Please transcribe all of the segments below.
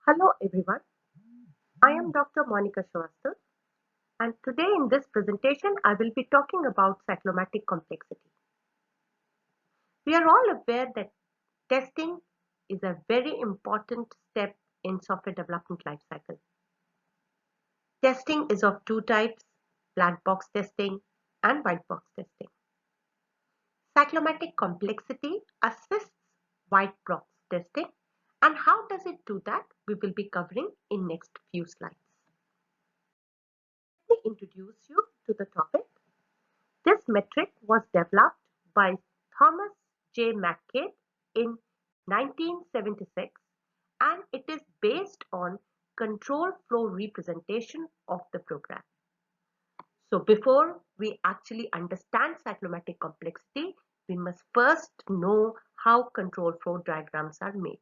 Hello everyone, I am Dr. Monica Shrivastava and today in this presentation I will be talking about cyclomatic complexity. We are all aware that testing is a very important step in software development lifecycle. Testing is of two types, black box testing and white box testing. Cyclomatic complexity assists white box testing, and how does it do that we will be covering in next few slides. Let me introduce you to the topic. This metric was developed by Thomas J. McCabe in 1976 and it is based on control flow representation of the program. So before we actually understand cyclomatic complexity, we must first know how control flow diagrams are made.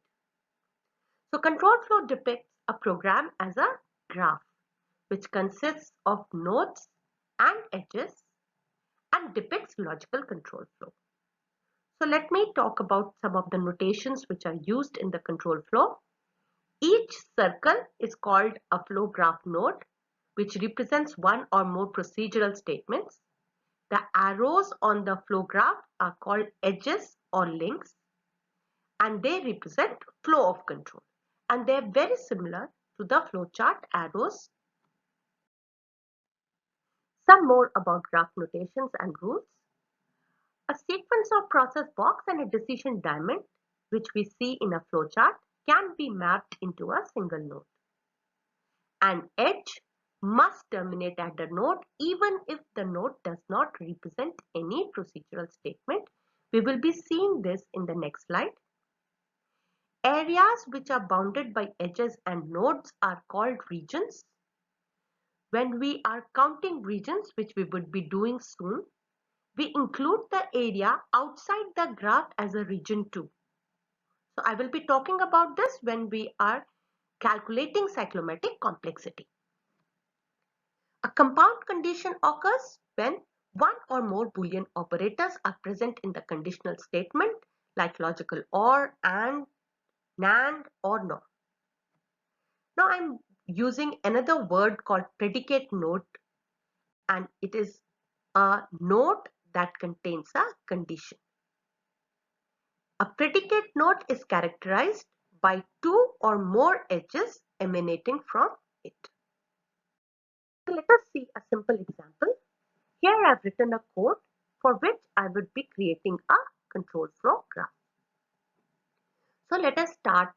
So control flow depicts a program as a graph which consists of nodes and edges and depicts logical control flow. So let me talk about some of the notations which are used in the control flow. Each circle is called a flow graph node, which represents one or more procedural statements. The arrows on the flow graph are called edges or links, and they represent flow of control. And they are very similar to the flowchart arrows. Some more about graph notations and rules. A sequence of process box and a decision diamond, which we see in a flowchart, can be mapped into a single node. An edge must terminate at the node even if the node does not represent any procedural statement. We will be seeing this in the next slide. Areas which are bounded by edges and nodes are called regions. When we are counting regions, which we would be doing soon, we include the area outside the graph as a region too. So I will be talking about this when we are calculating cyclomatic complexity. A compound condition occurs when one or more Boolean operators are present in the conditional statement like logical OR, AND, NAND or NOR. Now I'm using another word called predicate node, and it is a node that contains a condition. A predicate node is characterized by two or more edges emanating from it. So let us see a simple example. Here I've written a code for which I would be creating a control flow graph. So let us start.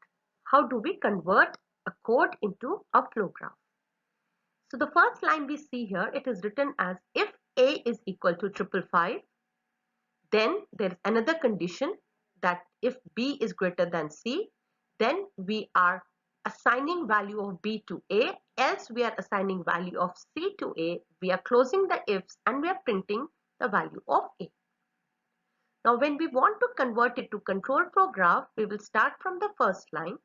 How do we convert a code into a flow graph? So the first line we see here, it is written as if A is equal to 555, then there is another condition that if B is greater than C, then we are assigning value of B to A, else we are assigning value of C to A. We are closing the ifs and we are printing the value of A. Now when we want to convert it to control flow graph, we will start from the first line.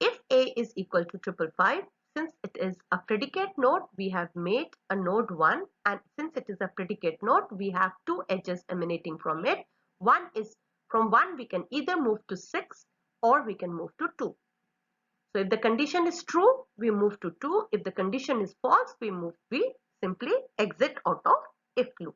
If A is equal to 555, since it is a predicate node, we have made a node 1, and since it is a predicate node, we have two edges emanating from it. One is from 1 we can either move to 6 or we can move to 2. So if the condition is true, we move to 2. If the condition is false, we simply exit out of if loop.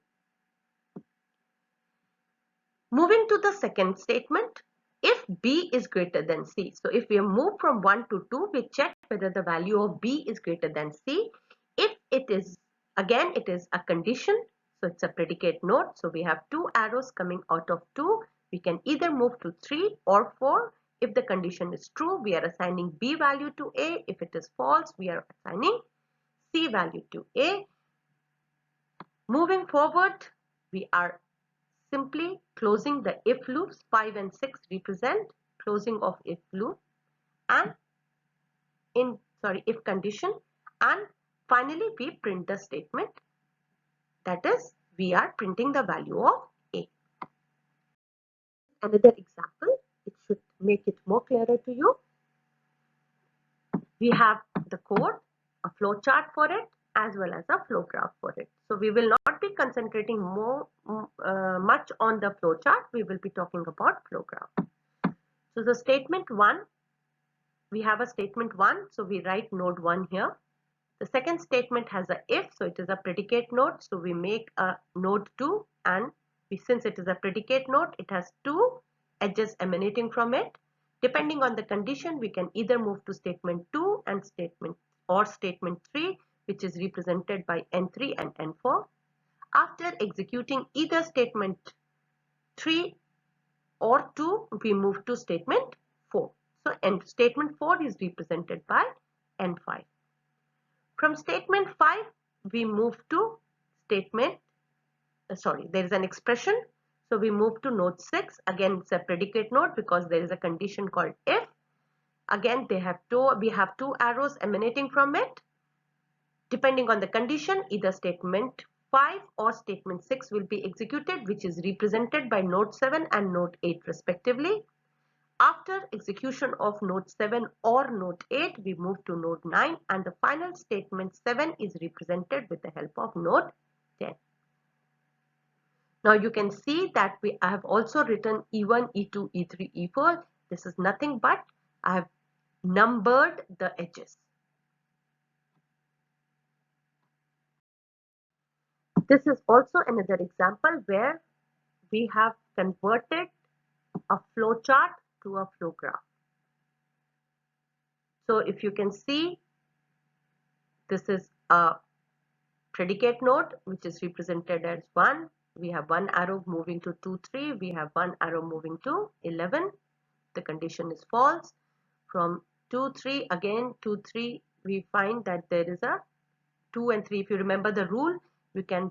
Moving to the second statement, if B is greater than C. So if we move from 1 to 2, we check whether the value of B is greater than C. If it is, again, it is a condition. So it's a predicate node. So we have two arrows coming out of 2. We can either move to 3 or 4. If the condition is true, we are assigning B value to A. If it is false, we are assigning C value to A. Moving forward, we are simply closing the if loops. 5 and 6 represent closing of if loop and if condition, and finally we print the statement, that is we are printing the value of A. Another example, it should make it more clearer to you. We have the code, a flow chart for it as well as a flow graph for it. So we will not be concentrating much on the flow chart. We will be talking about flow graph. So the statement 1 we have a statement 1, so we write node 1 here. The second statement has a if, so it is a predicate node, so we make a node 2, and since it is a predicate node, it has 2 edges emanating from it. Depending on the condition, we can either move to statement 2 and statement 3, which is represented by n3 and n4. After executing either statement 3 or 2, we move to statement 4. So statement 4 is represented by n5. From statement 5, we move to statement, there is an expression. So we move to node 6. Again, it's a predicate node because there is a condition called if. Again, we have two arrows emanating from it. Depending on the condition, either statement 5 or statement 6 will be executed, which is represented by node 7 and node 8 respectively. After execution of node 7 or node 8, we move to node 9, and the final statement 7 is represented with the help of node 10. Now you can see that I have also written E1, E2, E3, E4. This is nothing but I have numbered the edges. This is also another example where we have converted a flowchart to a flow graph. So if you can see, this is a predicate node which is represented as 1. We have one arrow moving to 2, 3. We have one arrow moving to 11. The condition is false. From 2, 3, again 2, 3, we find that there is a 2 and 3. If you remember the rule, we can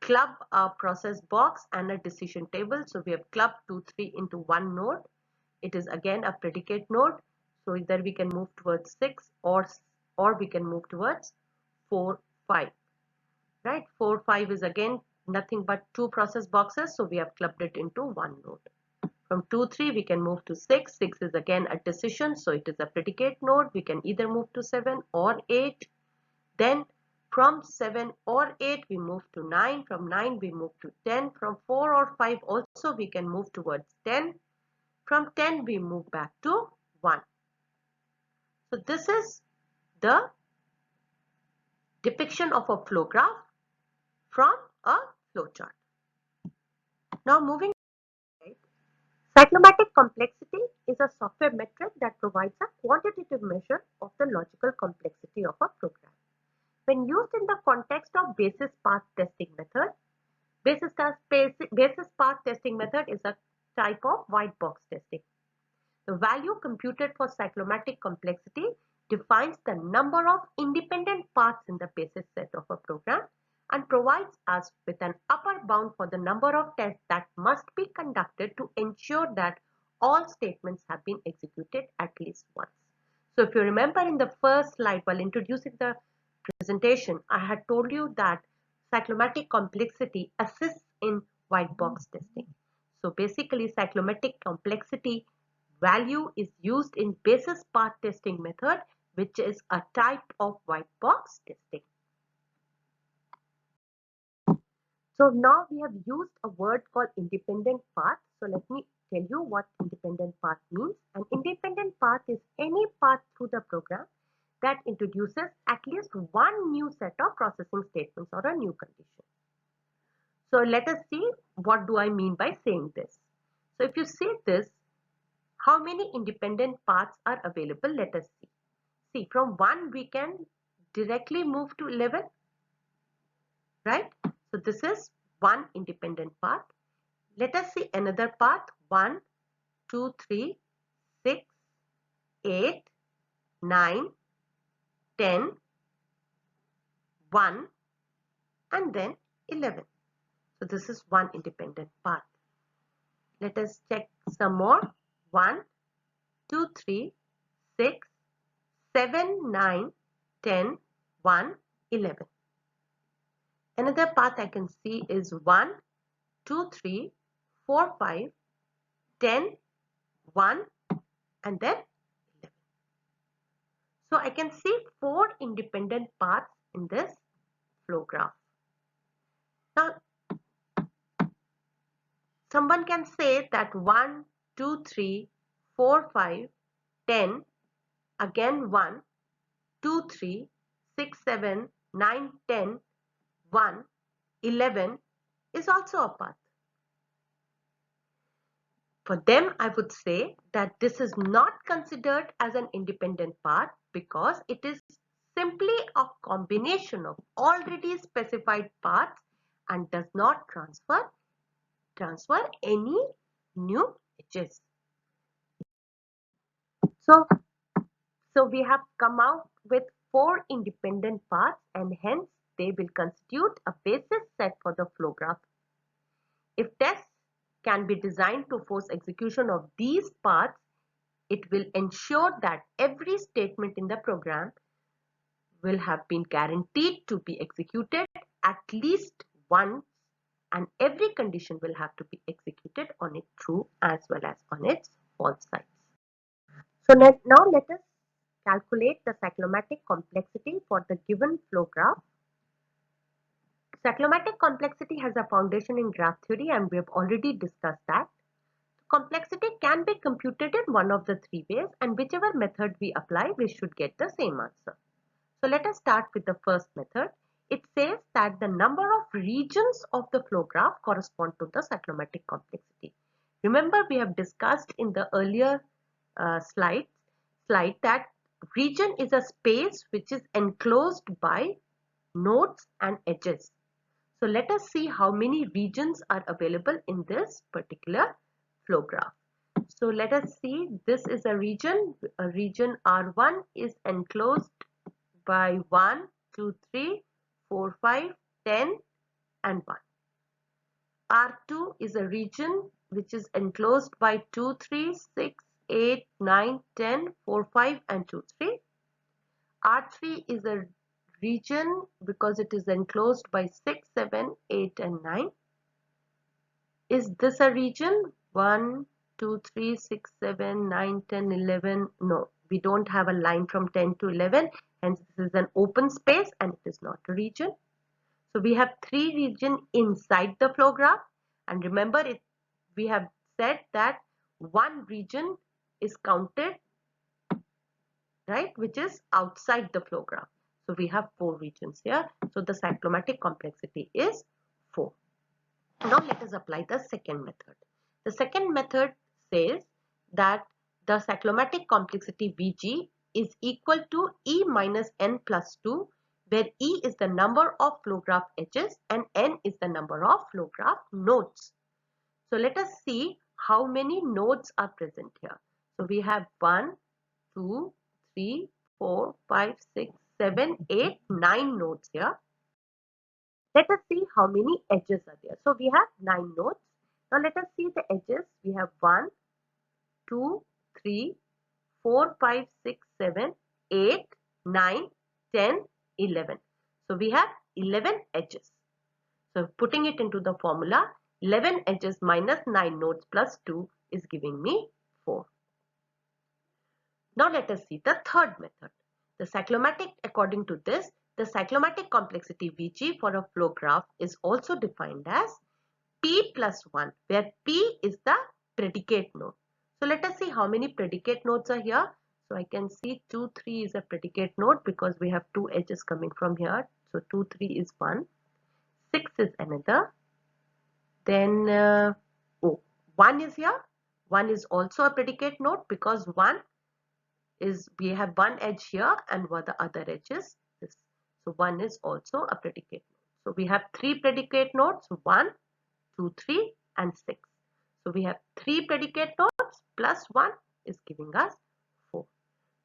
club a process box and a decision table. So we have clubbed 2, 3 into one node. It is again a predicate node. So either we can move towards 6 or we can move towards 4, 5. Right? 4, 5 is again nothing but two process boxes. So we have clubbed it into one node. From 2, 3, we can move to 6. 6 is again a decision. So it is a predicate node. We can either move to 7 or 8. Then from 7 or 8, we move to 9. From 9, we move to 10. From 4 or 5, also we can move towards 10. From 10, we move back to 1. So this is the depiction of a flow graph from a flowchart. Now moving to cyclomatic complexity is a software metric that provides a quantitative measure of the logical complexity of a program. When used in the context of basis path testing method, basis path testing method is a type of white box testing. The value computed for cyclomatic complexity defines the number of independent paths in the basis set of a program and provides us with an upper bound for the number of tests that must be conducted to ensure that all statements have been executed at least once. So if you remember in the first slide while introducing the presentation, I had told you that cyclomatic complexity assists in white box testing. So basically cyclomatic complexity value is used in basis path testing method, which is a type of white box testing. So now we have used a word called independent path. So let me tell you what independent path means. An independent path is any path through the program that introduces at least one new set of processing statements or a new condition. So let us see what do I mean by saying this. So if you see this, how many independent paths are available? Let us see. See, from 1 we can directly move to 11, right? So this is one independent path. Let us see another path. 1, 2, 3, 6, 8, 9, 10, 1 and then 11. So this is one independent path. Let us check some more. 1, 2, 3, 6, 7, 9, 10, 1, 11. Another path I can see is 1, 2, 3, 4, 5, 10, 1 and then 11. So I can see 4 independent paths in this flow graph. Now someone can say that 1, 2, 3, 4, 5, 10 Again 1, 2, 3, 6, 7, 9, 10, 1, 11 is also a path. For them, I would say that this is not considered as an independent path because it is simply a combination of already specified paths and does not transfer any new edges. So we have come out with 4 independent paths and hence they will constitute a basis set for the flow graph. If tests can be designed to force execution of these paths, it will ensure that every statement in the program will have been guaranteed to be executed at least once, and every condition will have to be executed on its true as well as on its false sides. So now let us calculate the cyclomatic complexity for the given flow graph. Cyclomatic complexity has a foundation in graph theory and we have already discussed that. Complexity can be computed in one of the 3 ways, and whichever method we apply, we should get the same answer. So let us start with the first method. It says that the number of regions of the flow graph correspond to the cyclomatic complexity. Remember, we have discussed in the earlier slide that region is a space which is enclosed by nodes and edges. So let us see how many regions are available in this particular flow graph. So let us see, this is a region R1 is enclosed by 1, 2, 3, 4, 5, 10 and 1. R2 is a region which is enclosed by 2, 3, 6, 8, 9, 10, 4, 5 and 2, 3. R3 is a region because it is enclosed by 6, 7, 8 and 9. Is this a region? 1, 2, 3, 6, 7, 9, 10, 11. No, we don't have a line from 10 to 11. Hence, this is an open space and it is not a region. So, we have 3 regions inside the flow graph. And remember, we have said that one region is counted, right, which is outside the flow graph. So, we have 4 regions here. So, the cyclomatic complexity is 4. Now let us apply the second method. The second method says that the cyclomatic complexity Vg is equal to E minus n plus 2, where E is the number of flow graph edges and n is the number of flow graph nodes. So let us see how many nodes are present here. So we have 1, 2, 3, 4, 5, 6, 7, 8, 9 nodes here. Let us see how many edges are there. So we have 9 nodes. Now let us see the edges. We have 1, 2, 3, 4, 5, 6, 7, 8, 9, 10, 11. So we have 11 edges. So putting it into the formula, 11 edges minus 9 nodes plus 2 is giving me 4. Now let us see the third method. The cyclomatic, according to this, the cyclomatic complexity Vg for a flow graph is also defined as P plus 1, where P is the predicate node. So let us see how many predicate nodes are here. So I can see 2, 3 is a predicate node because we have 2 edges coming from here. So 2, 3 is 1. 6 is another. Then 1 is here. 1 is also a predicate node because 1 is, we have one edge here and the other edge is this. So 1 is also a predicate node. So we have 3 predicate nodes, 1, 2, 3 and 6. So we have 3 predicate nodes plus 1 is giving us 4.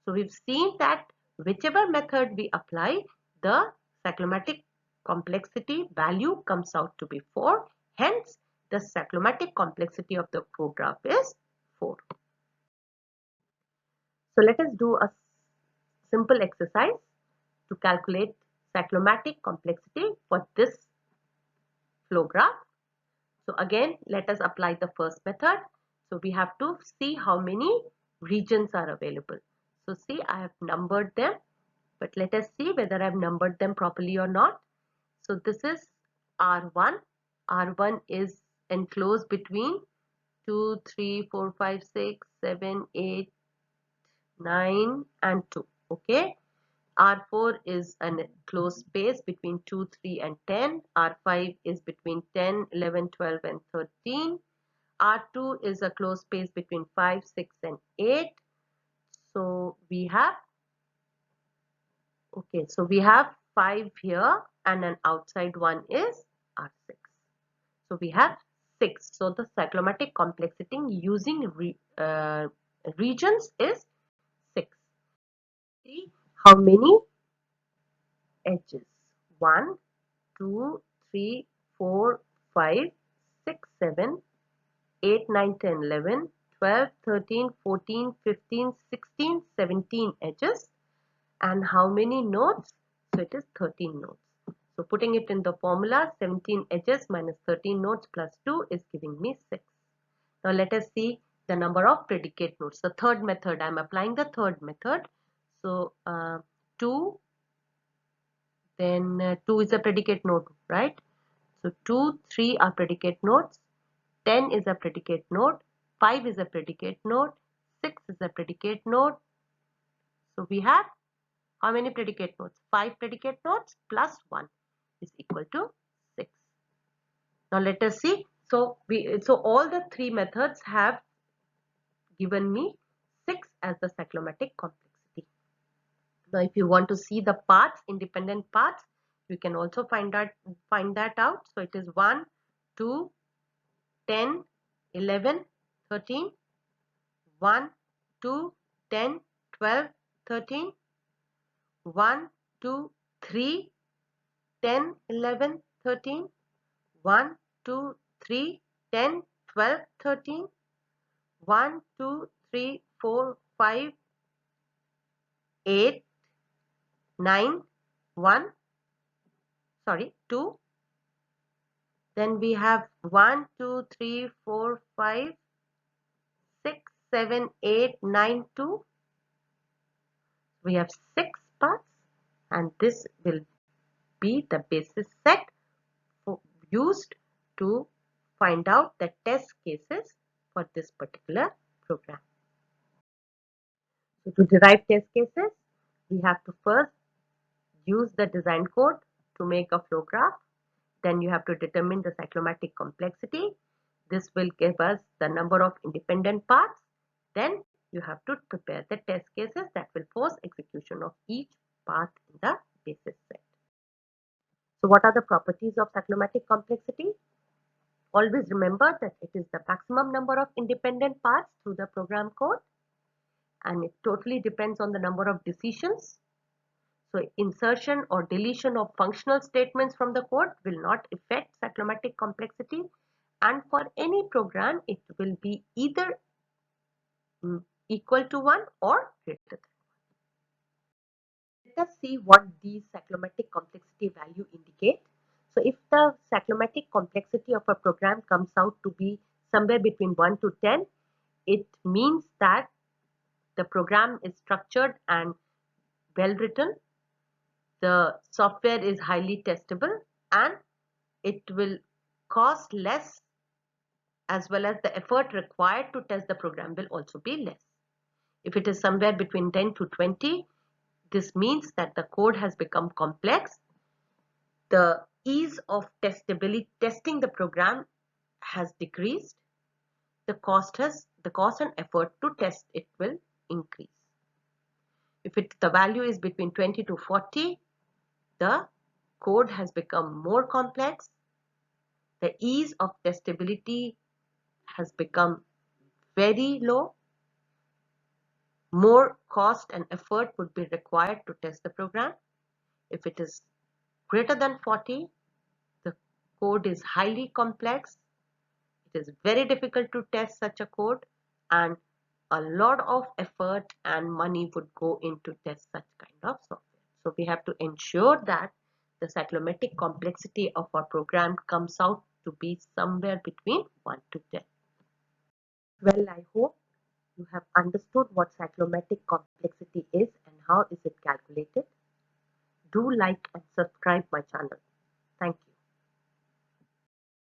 So we've seen that whichever method we apply, the cyclomatic complexity value comes out to be 4. Hence, the cyclomatic complexity of the flow graph is 4. So let us do a simple exercise to calculate cyclomatic complexity for this flow graph. So again, let us apply the first method. So we have to see how many regions are available. So see, I have numbered them, but let us see whether I have numbered them properly or not. So this is R1. R1 is enclosed between 2, 3, 4, 5, 6, 7, 8, 9 and 2. Okay. R4 is a closed space between 2, 3 and 10. R5 is between 10, 11, 12 and 13. R2 is a closed space between 5, 6 and 8. So we have, okay, so we have 5 here and an outside one is R6. So we have 6. So the cyclomatic complexity using regions is 6. See how many edges? 1, 2, 3, 4, 5, 6, 7, 8, 9, 10, 11, 12, 13, 14, 15, 16, 17 edges. And how many nodes? So it is 13 nodes. So putting it in the formula, 17 edges minus 13 nodes plus 2 is giving me 6. Now let us see the number of predicate nodes. The third method, I am applying the third method. So 2, then 2 is a predicate node, right? So 2, 3 are predicate nodes, 10 is a predicate node, 5 is a predicate node, 6 is a predicate node. So we have how many predicate nodes? 5 predicate nodes plus 1 is equal to 6. Now let us see. So all the three methods have given me 6 as the cyclomatic complexity. Now if you want to see the paths, independent paths, you can also find that out. So it is 1, 2, 10, 11, 13, 1, 2, 10, 12, 13, 1, 2, 3, 10, 11, 13, 1, 2, 3, 10, 12, 13, 1, 2, 3, 4, 5, 8, 9, 1, sorry, 2. Then we have 1, 2, 3, 4, 5, 6, 7, 8, 9, 2. We have 6 paths and this will be the basis set used to find out the test cases for this particular program. So to derive test cases, we have to first use the design code to make a flow graph. Then you have to determine the cyclomatic complexity. This will give us the number of independent paths. Then you have to prepare the test cases that will force execution of each path in the basis set. So what are the properties of cyclomatic complexity? Always remember that it is the maximum number of independent paths through the program code, and it totally depends on the number of decisions. So insertion or deletion of functional statements from the code will not affect cyclomatic complexity, and for any program it will be either equal to 1 or greater than 1. Let us see what these cyclomatic complexity value indicate. So if the cyclomatic complexity of a program comes out to be somewhere between 1 to 10, it means that the program is structured and well written, the software is highly testable, and it will cost less, as well as the effort required to test the program will also be less. If it is somewhere between 10 to 20, this means that the code has become complex. The ease of testing the program has decreased. The cost and effort to test it will increase. If the value is between 20 to 40, the code has become more complex. The ease of testability has become very low. More cost and effort would be required to test the program. If it is greater than 40, the code is highly complex. It is very difficult to test such a code, and a lot of effort and money would go into test such kind of software. So we have to ensure that the cyclomatic complexity of our program comes out to be somewhere between 1 to 10. Well, I hope you have understood what cyclomatic complexity is and how is it calculated. Do like and subscribe my channel. Thank you.